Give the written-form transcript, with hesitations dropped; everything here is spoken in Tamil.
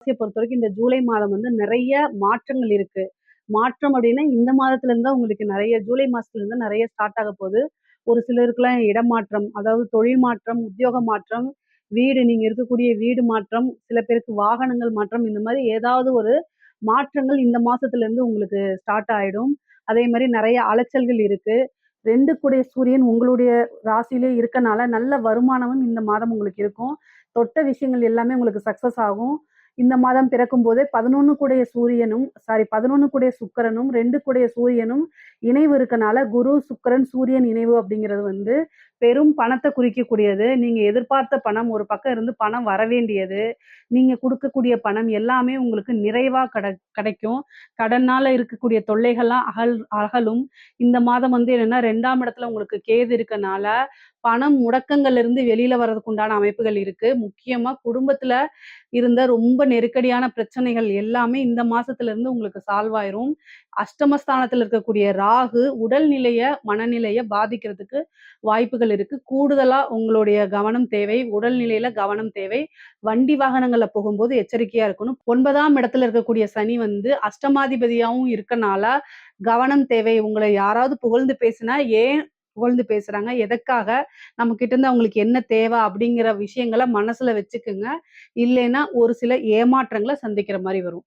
ராசிய பொறுத்தவரைக்கும் இந்த ஜூலை மாதம் வந்து நிறைய மாற்றங்கள் இருக்கு. மாற்றம் அப்டின்னா, இந்த மாதத்துல இருந்து தான் உங்களுக்கு நெறைய ஜூலை மாசத்துல இருந்து நெறைய ஸ்டார்ட் ஆக போது. ஒரு சிலருக்குலாம் இடமாற்றம், அதாவது தொழில் மாற்றம், உத்தியோக மாற்றம், வீடு நீங்க இருக்கக்கூடிய வீடு மாற்றம், சில பேருக்கு வாகனங்கள் மாற்றம், இந்த மாரி ஏதாவது ஒரு மாற்றங்கள் இந்த மாசத்துல இருந்து உங்களுக்கு ஸ்டார்ட் ஆயிடும். அதே மாரி நெறைய அலைச்சல்கள் இருக்கு. 2 கூடிய சூரியன் உங்களுடைய ராசியிலே இருக்கனால, நல்ல வருமானமும் இந்த மாதம் உங்களுக்கு இருக்கும். தொட்ட விஷயங்கள் எல்லாமே உங்களுக்கு சக்சஸ் ஆகும். இந்த மாதம் பிறக்கும்போதே 11 கூடைய சூரியனும் 11 கூடைய சுக்கிரனும், 2 கூடைய சூரியனும் இணைவு இருக்கனால, குரு, சுக்கிரன், சூரியன் இணைவு அப்படிங்கிறது வந்து பெரும் பணத்த குறிக்கக்கூடியது. நீங்க எதிர்பார்த்த பணம் ஒரு பக்கம் இருந்து பணம் வரவேண்டியது. நீங்க குடுக்கக்கூடிய பணம் எல்லாமே உங்களுக்கு நிறைவா கிடைக்கும். கடனால இருக்கக்கூடிய தொல்லைகள்லாம் அகலும். இந்த மாதம் வந்து என்னன்னா 2ஆம் இடத்துல உங்களுக்கு கேது இருக்கனால, பணம் முடக்கங்கள்ல இருந்து வெளியில வர்றதுக்கு உண்டான அமைப்புகள் இருக்கு. முக்கியமா குடும்பத்துல இருந்த ரொம்ப நெருக்கடியான பிரச்சனைகள் எல்லாமே இந்த மாசத்துல இருந்து உங்களுக்கு சால்வ் ஆயிரும். அஷ்டமஸ்தானத்துல இருக்கக்கூடிய ராகு உடல்நிலைய, மனநிலைய பாதிக்கிறதுக்கு வாய்ப்புகள் இருக்கு. கூடுதலா உங்களுடைய கவனம் தேவை. உடல்நிலையில கவனம் தேவை. வண்டி வாகனங்கள்ல போகும்போது எச்சரிக்கையா இருக்கணும். 9ஆம் இடத்துல இருக்கக்கூடிய சனி வந்து அஷ்டமாதிபதியாவும் இருக்கனால, கவனம் தேவை. உங்கள யாராவது புகழ்ந்து பேசினா, ஏன் புகழ்ந்து பேசுறாங்க? எதற்காக? நம்மகிட்ட இருந்து அவங்களுக்கு என்ன தேவை? அப்படிங்கிற விஷயங்கள மனசுல வச்சுக்குங்க. இல்லைன்னா, ஒரு சில ஏமாற்றங்கள சந்திக்கிற மாரி வரும்.